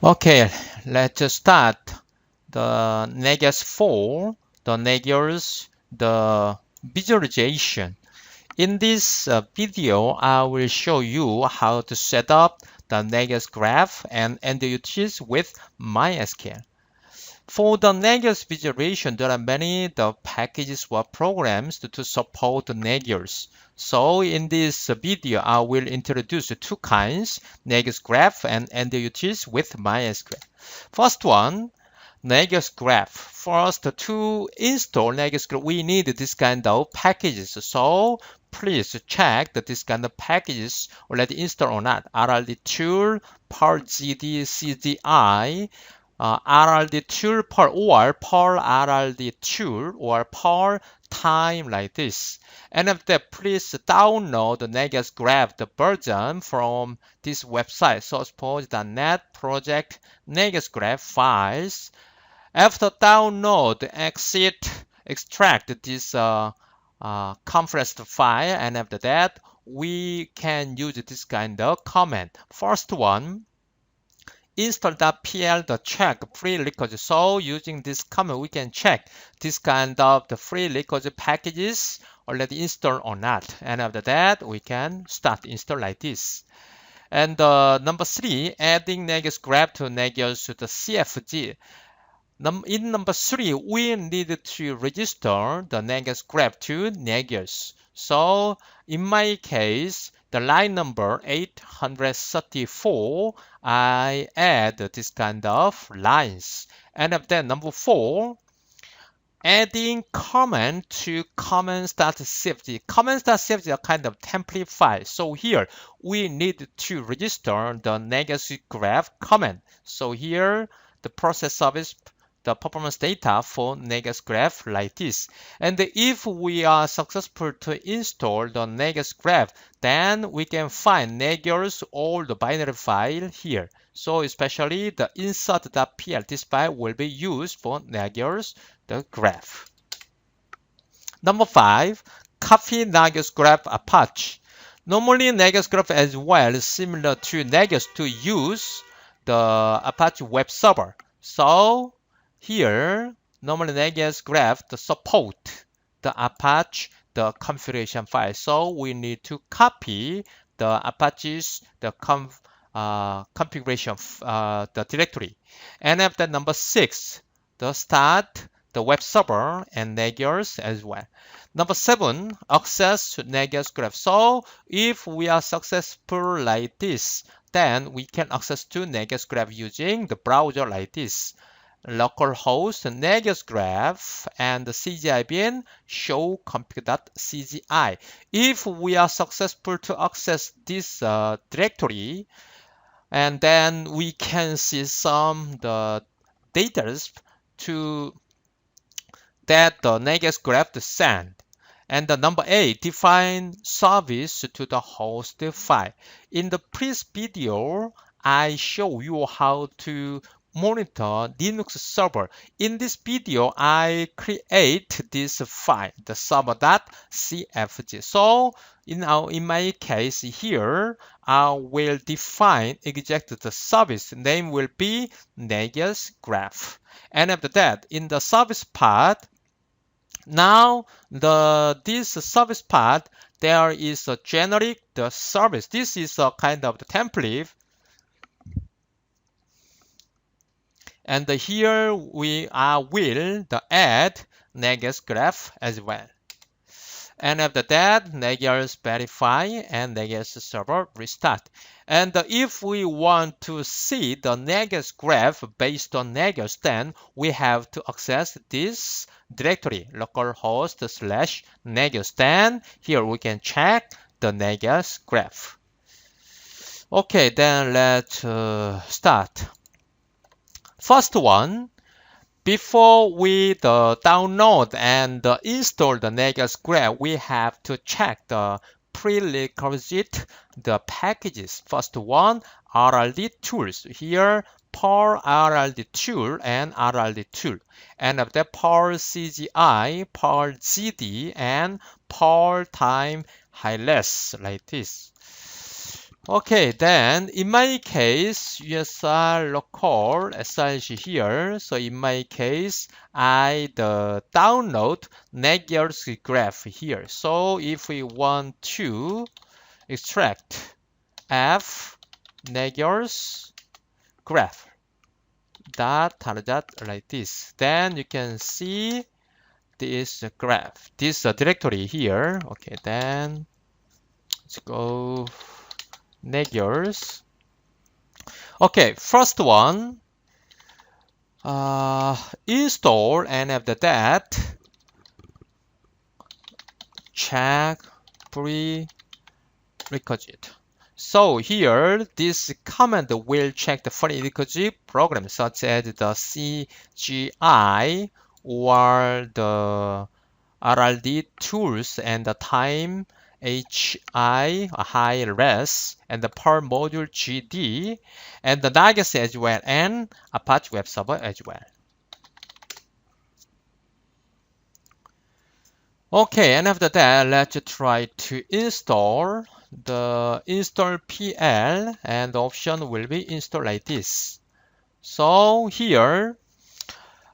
Okay, let's start the Nagios 4, the visualization. In this video, I will show you how to set up the Nagios graph and entities with MySQL. For the Nagios visualization, there are many packages or programs to support Nagios. So in this video, I will introduce two kinds, Nagios graph and entities with MySQL. First one, Nagios graph. First, to install Nagios graph, we need this kind of packages. So please check that this kind of packages already installed or not. RRD tool, PARGD, CGI, RRD tool or RRD tool or time like this. And after that, please download the Nagios graph, the version from this website, sourceforge.net project Nagios graph files. After download, extract this compressed file, and after that, we can use this kind of command. First one, install.pl check prerequisite. So using this command, we can check this kind of the prerequisite packages already installed or not. And after that, we can start install like this. And number 3, adding Nagios graph to Nagios the CFG. In number 3, we need to register the Nagios graph to Nagios. So in my case, the line number 834, I add this kind of lines. And then number 4, adding comment to comments.cfg. Comments.cfg is a kind of template file. So here we need to register the Nagios graph comment. So here the process service, the performance data for Nagios graph like this. And if we are successful to install the Nagios graph, then we can find Nagios all the binary file here. So especially the insert.pl, this file will be used for Nagios the graph. Number 5, copy Nagios graph Apache. Normally Nagios graph as well, similar to Nagios, to use the Apache web server. So here, normally Nagios graph the support the Apache the configuration file. So we need to copy the Apache's the configuration the directory. And after number 6, the start the web server and Nagios as well. Number 7, access to Nagios graph. So if we are successful like this, then we can access to Nagios graph using the browser like this. Localhost Nagios graph and the CGI show config.cgi. If we are successful to access this directory, and then we can see some the data to that the Nagios graph send. And the number 8, define service to the host file. In the previous video, I show you how to monitor Linux server. In this video, I create this file, the server.cfg. So in my case here, I will define exact the service name will be Nagios graph. And after that, in the service part, now this service part, there is a generic the service. This is a kind of the template. And here we will add Nagios graph as well. And after that, Nagios verify and Nagios server restart. And if we want to see the Nagios graph based on Nagios, then we have to access this directory, localhost / Nagios. Then here we can check the Nagios graph. Okay, then let's start. First one, before we download and install the Nagios graph, we have to check the prerequisite the packages. First one, RRD tools. Here, RRD tool and RRD tool. And after that, CGI, GD, and time hiless like this. Okay, then in my case, USR local SRC here. So in my case, I download Nagios graph here. So if we want to extract F Nagios graph dot like this, then you can see this graph, this directory here. Okay, then let's go Nagios. Okay, first one, install, and after that, check prerequisite. So here, this command will check the prerequisite program such as the CGI or the RRD tools and the time HI, high res, and the per module GD, and the Nagios as well, and Apache Web Server as well. Okay, and after that, let's try to install the install PL, and the option will be install like this. So here,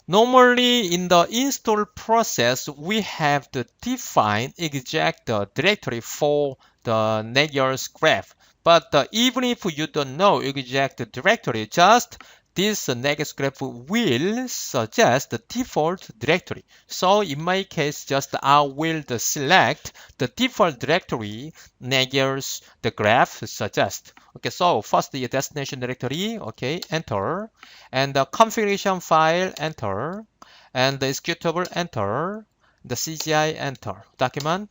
normally in the install process, we have to define exact directory for the Nagios graph. But even if you don't know exact directory, just this Nagios graph will suggest the default directory. So in my case, just I will select the default directory Nagios the graph suggest. Okay, so first the destination directory, okay, enter, and the configuration file, enter, and the executable, enter, the CGI, enter, document,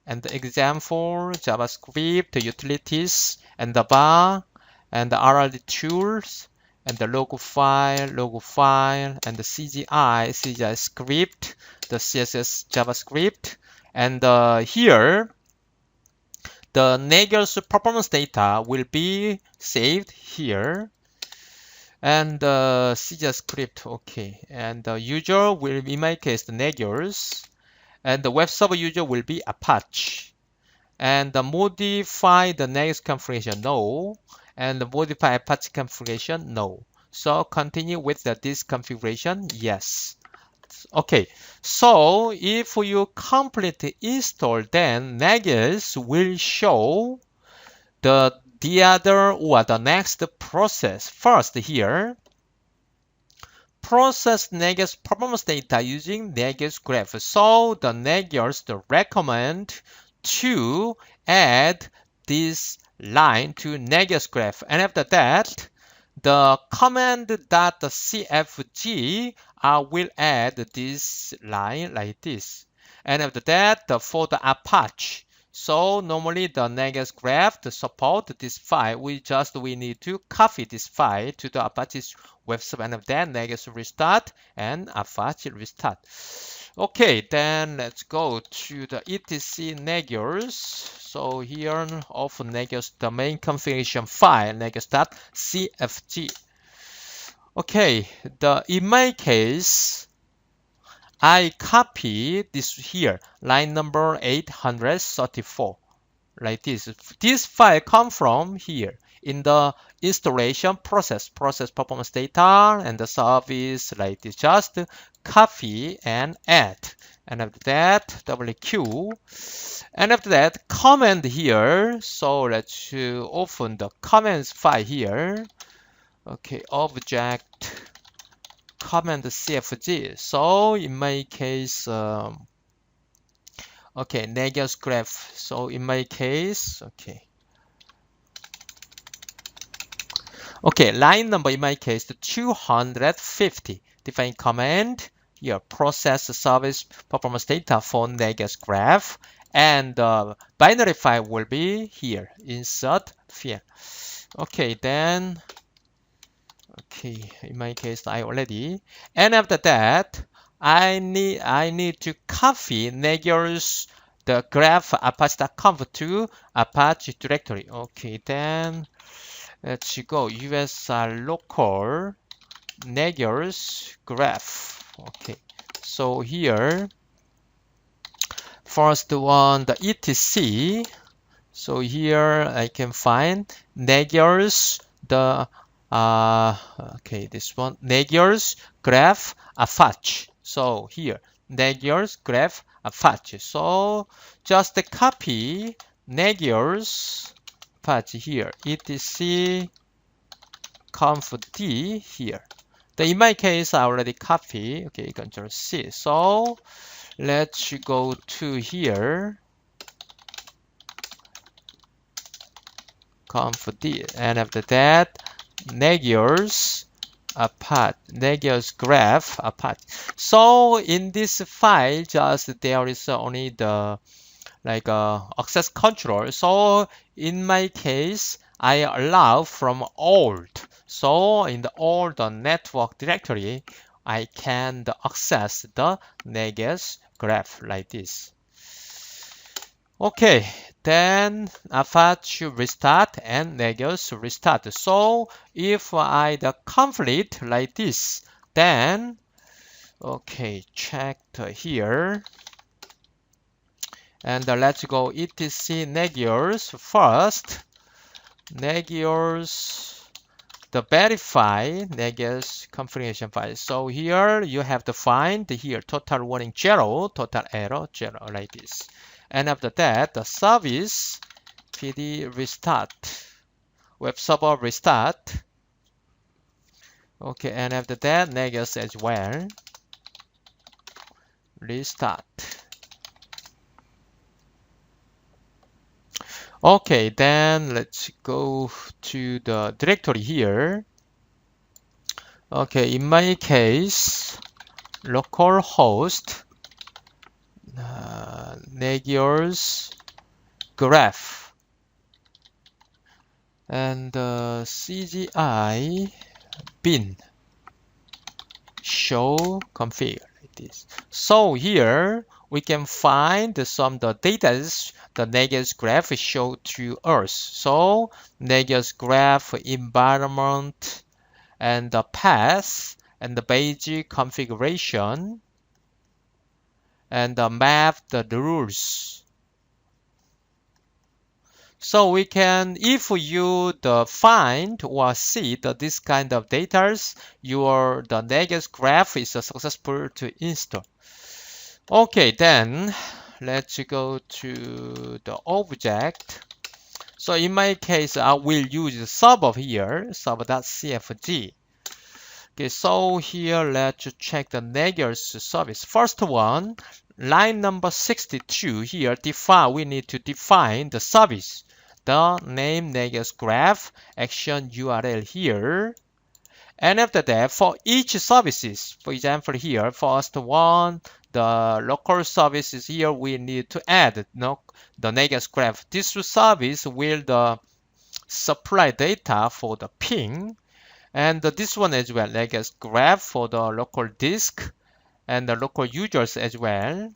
and the example, JavaScript, utilities, and the bar, and the RRD tools, and the logo file, and the CGI script, the CSS JavaScript, and here, the Nagios performance data will be saved here, and the CGI script, okay, and the user will, in my case, the Nagios, and the web server user will be Apache, and the modify the Nagios configuration, no, and the modify Apache configuration, no. So continue with this configuration, yes. Okay, so if you complete install, then Nagios will show the other or the next process. First here, process Nagios performance data using Nagios graph. So the Nagios recommend to add this line to Nagios graph, and after that, the command.cfg will add this line like this, and after that, for the Apache. So normally the Nagios graph to support this file, we need to copy this file to the Apache web server, and then Nagios restart and Apache restart. Okay, then let's go to the etc Nagios. So here of Nagios, the main configuration file, nagios.cfg. Okay, in my case, I copy this here, line number 834, like this. This file come from here in the installation process performance data and the service like this. Just copy and add. And after that, WQ. And after that, comment here. So let's open the comments file here. Okay, object comment CFG. So in my case, okay, Nagios graph. So in my case, okay, line number in my case, the 250. Define command, your process service performance data for Nagios graph, and the binary file will be here, insert field. Okay, then, okay, in my case, I already, and after that, I need to copy Nagios the graph apache.conf to Apache directory. Okay, then let's go USR local Nagios graph. Okay, so here, first one, the etc. So here I can find Nagios the okay, this one Nagios graph Apache. So here Nagios graph Apache. So just copy Nagios Apache here etc conf d here. Then in my case I already copy. Okay, Control C. So let's go to here conf d, and after that Nagios Nagios graph apart. So in this file, just there is only the like access control. So in my case, I allow from old. So in the old network directory, I can access the Nagios graph like this. Okay, then Apache restart and Nagios restart. So if I the conflict like this, then okay, check here. And let's go etc Nagios first. Nagios the verify Nagios configuration file. So here you have to find here total warning 0, total error 0 like this. And after that, the service PD restart, web server restart. Okay, and after that, Nagios as well, restart. Okay, then let's go to the directory here. Okay, in my case, localhost Nagios graph and CGI bin show config like this. So here we can find some the data the Nagios graph show to us. So Nagios graph environment and the path and the basic configuration and the map the rules. So we can, if you find or see this kind of data, your the Nagios graph is successful to install. Okay, then let's go to the object. So in my case, I will use server here, server.cfg. Okay, so here let's check the Nagios service. First one, line number 62 here, we need to define the service. The name Nagios graph, action URL here. And after that, for each services, for example here, first one, the local services here, we need to add the Nagios graph. This service will supply data for the ping. And this one as well, Nagios graph for the local disk and the local users as well.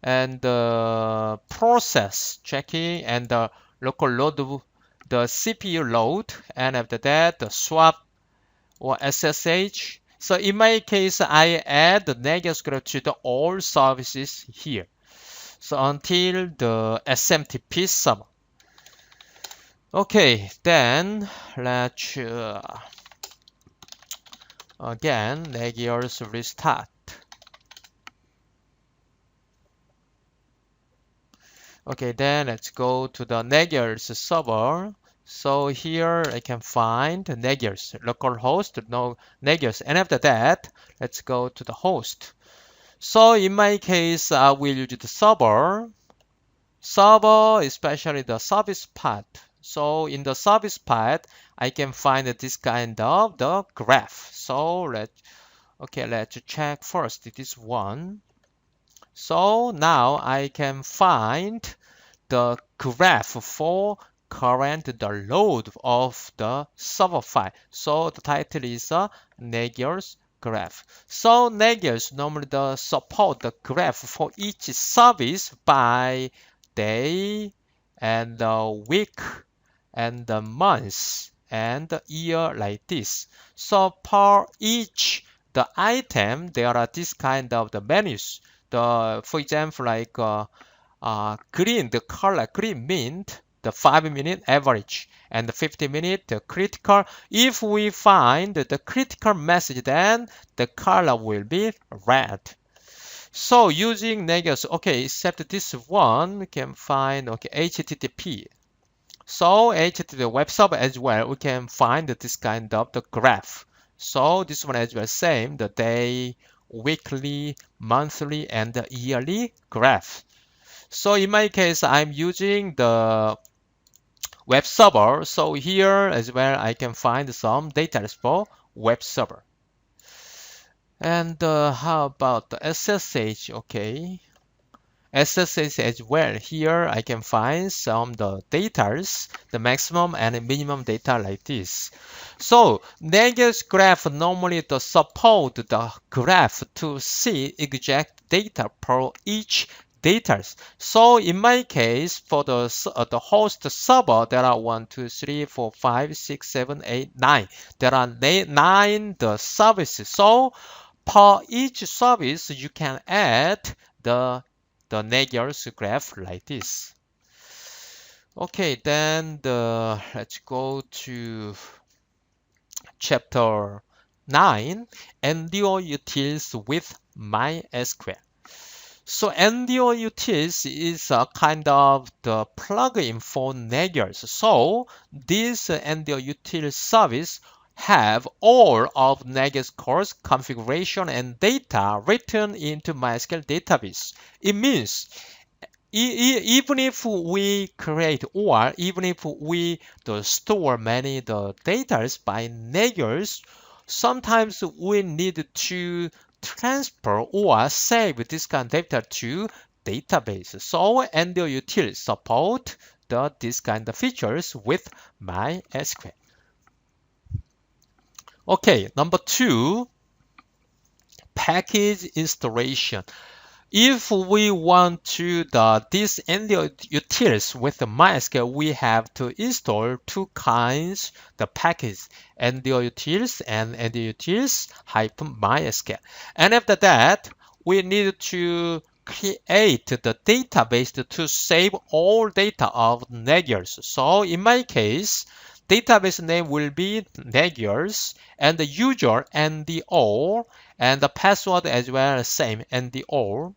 And the process checking and the local load, the CPU load, and after that, the swap or SSH. So in my case, I add the Nagios graph to the all services here. So until the SMTP server. Okay, then let's again Nagios restart. Okay, then let's go to the Nagios server. So here I can find Nagios, localhost, no Nagios. And after that, let's go to the host. So in my case, I will use the server, especially the service part. So in the service part, I can find this kind of the graph. So let's check first this one. So now I can find the graph for current the load of the server file. So the title is Nagios graph. So Nagios normally support the graph for each service by day and the week and the month and the year like this. So per each the item there are this kind of the menus. For example, like green, the color green means the 5-minute average and the 50-minute the critical. If we find the critical message, then the color will be red. So using Nagios, okay, except this one, we can find, okay, HTTP. So HTTP web server as well, we can find this kind of the graph. So this one as well, same, the day, weekly, monthly, and the yearly graph. So in my case, I'm using the web server. So here as well, I can find some data for web server. And how about the SSH? Okay. SSH as well. Here I can find some the datas, the maximum and minimum data like this. So Nagios graph normally to support the graph to see exact data per each data. So in my case, for the host server, there are 1, 2, 3, 4, 5, 6, 7, 8, 9. There are 9 the services. So per each service, you can add the Nagios graph like this. Okay, then let's go to chapter 9, NDO utils with MySQL. So NDO utils is a kind of the plugin for Nagios. So this NDO utils service have all of Nagios Core's configuration and data written into MySQL database. It means even if we create or even if we store many the data by Nagios, sometimes we need to transfer or save this kind of data to database. So NDO util support this kind of features with MySQL. Okay, number 2, package installation. If we want to this NDO utils with the MySQL, we have to install 2 kinds the package, NDO utils and NDO utils-MySQL. And after that, we need to create the database to save all data of Nagios. So in my case, database name will be Nagios and the user NDO and the password as well same NDO.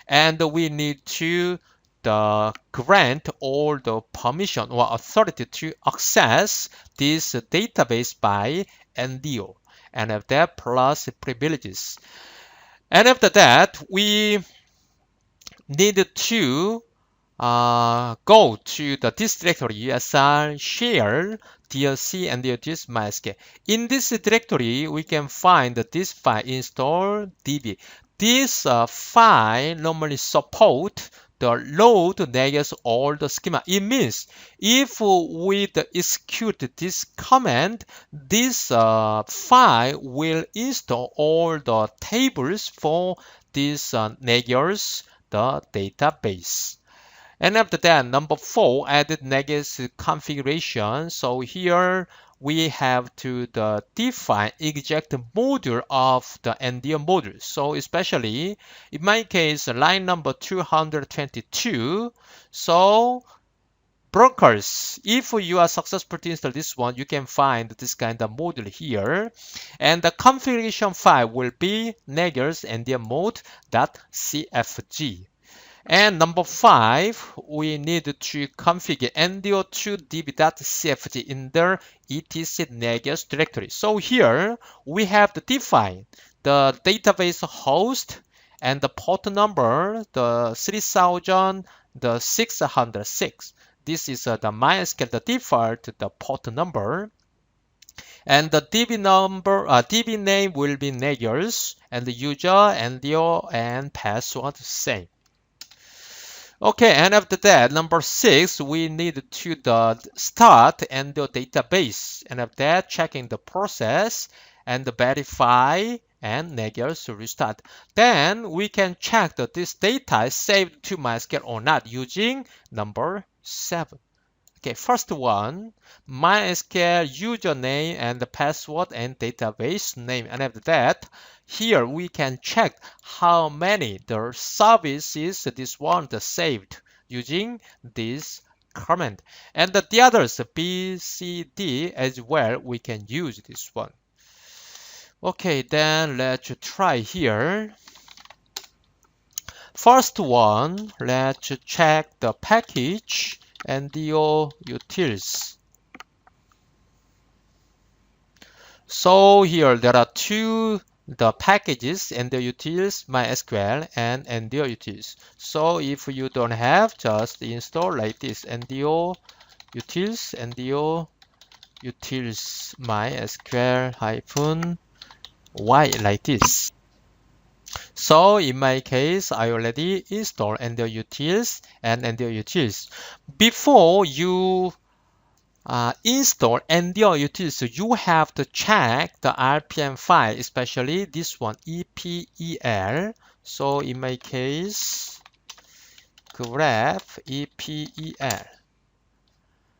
And we need to grant all the permission or authority to access this database by NDO. And after that, plus privileges. And after that, we need to go to this directory USR share DLC and this MySQL. In this directory, we can find this file install db. This file normally support the load Nagios all the schema. It means if we execute this command, this file will install all the tables for this Nagios the database. And after that, number 4, added Nagios configuration. So here we have to define exact module of the NDO module. So especially in my case, line number 222. So brokers, if you are successful to install this one, you can find this kind of module here. And the configuration file will be Nagios NDO mode.cfg. And number 5, we need to configure NDO2db.cfg in the etc Nagios directory. So here we have to define the database host and the port number, the 3606. This is the MySQL, the default, the port number. And the DB number, DB name will be Nagios, and the user, NDO, and password same. Okay, and after that, number 6, we need to start NDO database. And after that, checking the process and verify and Nagios restart. Then we can check that this data is saved to MySQL or not using number 7. Okay, first one, MySQL username and the password and database name. And after that, here we can check how many the services this one saved. using this command. And the others, B, C, D as well, we can use this one. Okay, then let's try here. First one, let's check the package NDO utils. So here there are two the packages NDO utils, MySQL and NDO utils. So if you don't have, just install like this NDO utils, NDO utils MySQL -y like this. So in my case, I already installed NDO utils and NDO utils. Before you install NDO utils, you have to check the RPM file, especially this one, EPEL. So in my case, grep EPEL.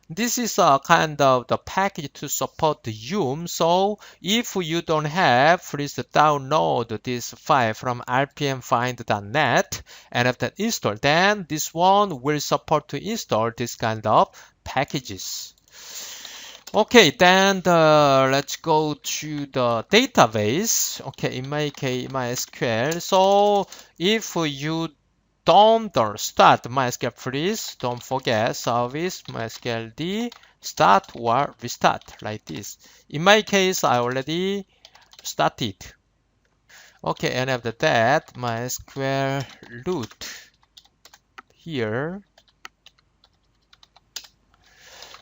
This is a kind of the package to support the YUM. So if you don't have, please download this file from rpmfind.net and after install, then this one will support to install this kind of packages. Okay, then let's go to the database. Okay, in my case, MySQL. So if you don't start MySQL, please don't forget service MySQL D start or restart like this. In my case, I already started. Okay, and after that, MySQL root here.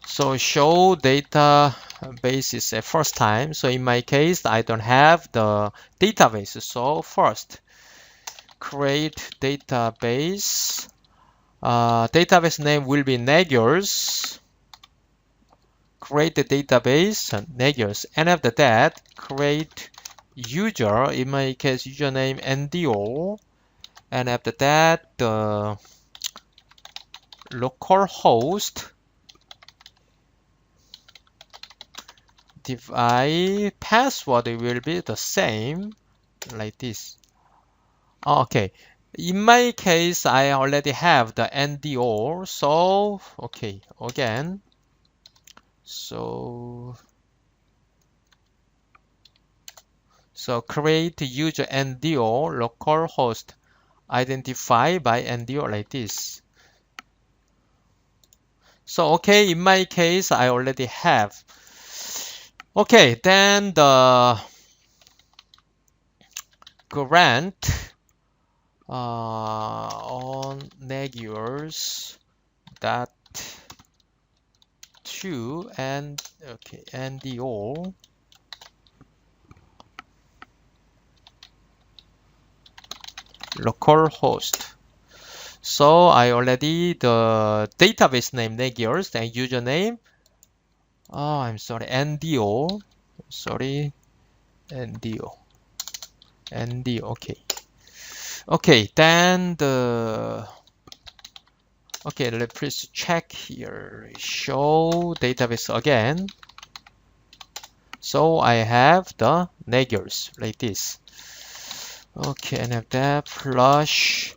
So show database is a first time. So in my case, I don't have the database. So first, create database. Database name will be Nagios. Create the database Nagios, and after that, create user. In my case, username NDO, and after that, the localhost device password will be the same like this. Okay. In my case, I already have the NDO, so okay, again. So create user NDO localhost identify by NDO like this. So okay, in my case, I already have. Okay, then the grant on Nagios that 2 and okay NDO localhost. So I already the database name Nagios and username. Oh, I'm sorry, NDO. Sorry, NDO. Okay. Okay, then the okay, let's please check here. Show database again. So I have the Nagios like this. Okay, and have that flush.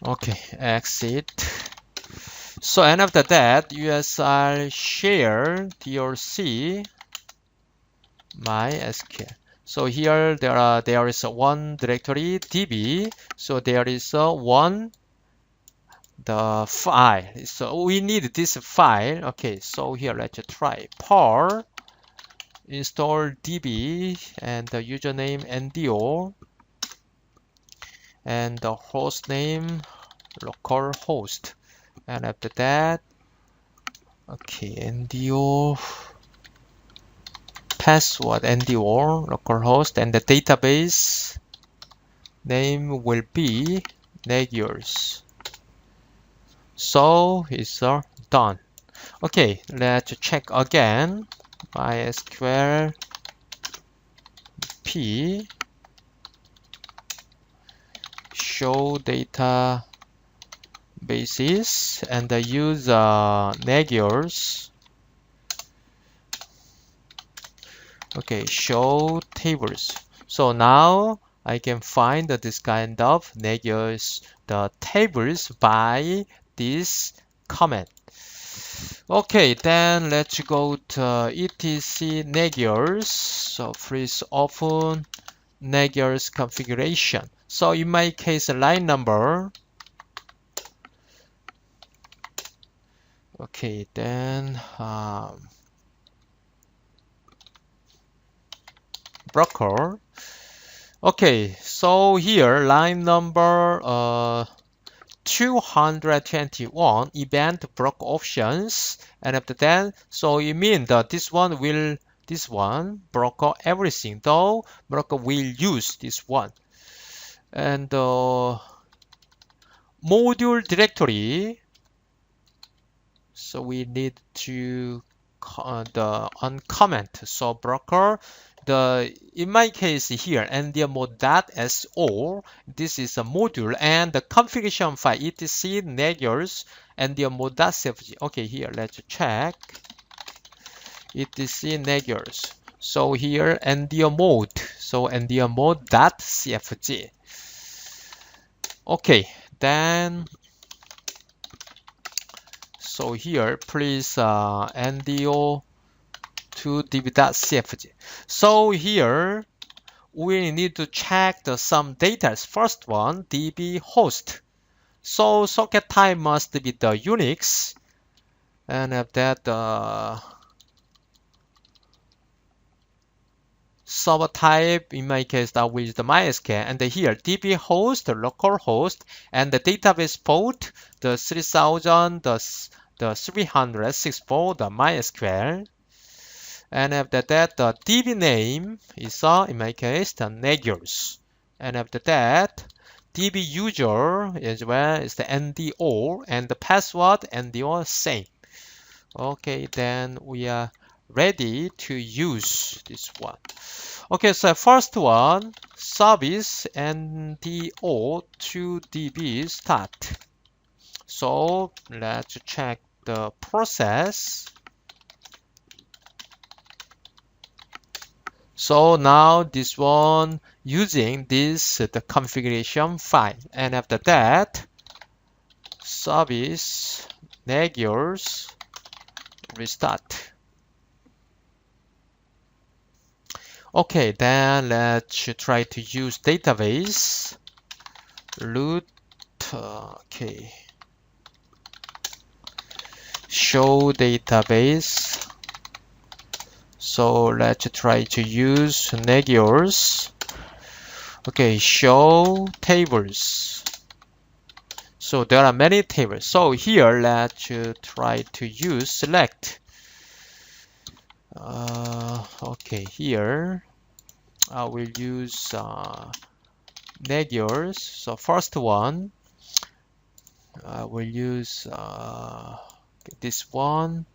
Okay, exit. So and after that, USR share DRC MySQL. So here there is one directory DB. So there is one the file. So we need this file. Okay, so here let's try par install DB and the username NDO and the host name localhost. And after that, okay, NDO password NDO localhost and the database name will be Nagios. So it's done. Okay, let's check again. MySQL P show data basis and use Nagios. Okay, show tables. So now I can find this kind of Nagios the tables by this command. Okay, then let's go to etc Nagios. So please open Nagios configuration. So in my case, line number. Okay, then broker. Okay, so here line number 221 event block options, and after that, so it means that this one broker everything, though broker will use this one. And module directory, so we need to the uncomment. So broker, in my case here, ndio-mode.so, this is a module, and the configuration file etc Nagios ndio-mode.cfg. Okay, here let's check etc Nagios. So here ndio-mode, so ndio-mode.cfg. Okay, then so here please ndio to db.cfg. So here we need to check some data. First one, db host. So socket type must be the Unix, and after that server type, in my case that will the MySQL, and here db host, the local host, and the database port, the 3000, the 364, the MySQL. And after that, the DB name is, in my case, the Nagios. And after that, DB user as well is the NDO, and the password NDO same. Okay, then we are ready to use this one. Okay, so first one, service NDO to DB start. So let's check the process. So now this one using this the configuration file, and after that service Nagios restart. Okay, then let's try to use database root. Okay, show database. So let's try to use Nagios. Okay, show tables. So there are many tables. So here let's try to use select. Okay, here I will use Nagios. So first one, I will use this one,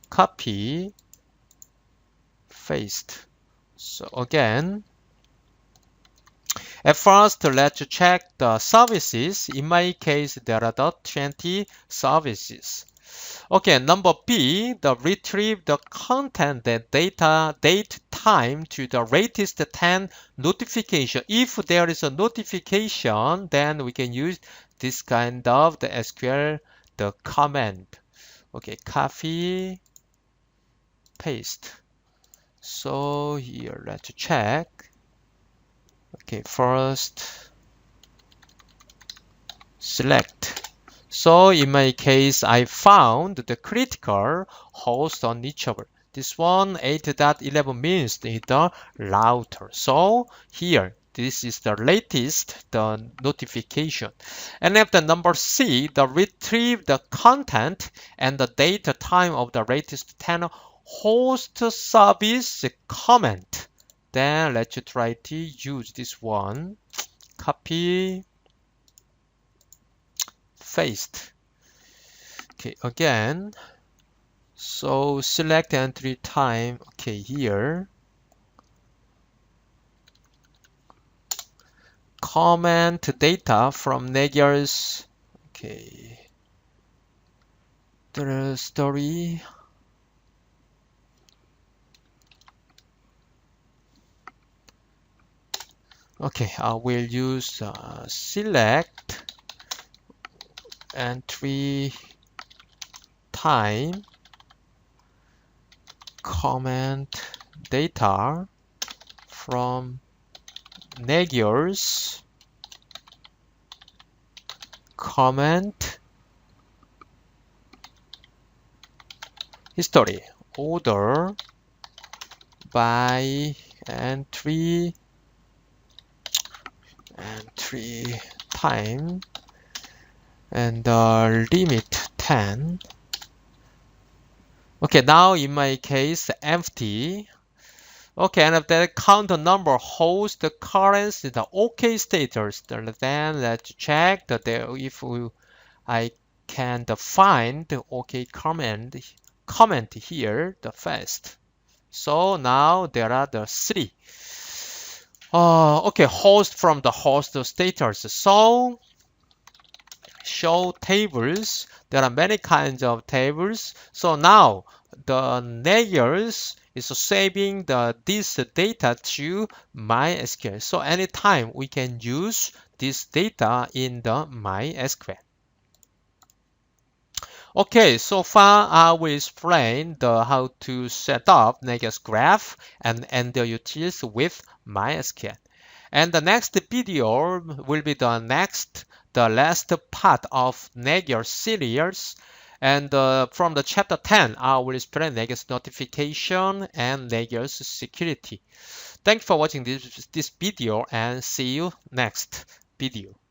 copy, paste. So again, at first, let's check the services. In my case, there are 20 services. Okay, number B, the retrieve the content, the data, date, time to the latest 10 notification. If there is a notification, then we can use this kind of the SQL, the command. Okay, copy, paste. So here, let's check. Okay, first select. So in my case, I found the critical host on each of this one. 8.11 means the router. So here, this is the latest the notification. And after number C, the retrieve the content and the date time of the latest 10 host service comment. Then let's try to use this one. Copy, paste. Okay, again. So select entry time. Okay, here. Comment data from Nagios. Okay. The story. Okay, I will use select entry time comment data from Nagios comment history order by entry time and limit 10. Okay, now in my case empty. Okay, and if the count number holds the current the OK status, then let's check that if I can define the OK comment here the first. So now there are the three. Okay, host from the host status. So show tables. There are many kinds of tables. So now the Nagios is saving this data to MySQL. So anytime we can use this data in the MySQL. Okay, so far I will explain how to set up Nagios Graph and the utils with MySQL. And the next video will be the last part of Nagios series. And from the chapter 10, I will explain Nagios notification and Nagios security. Thanks for watching this video and see you next video.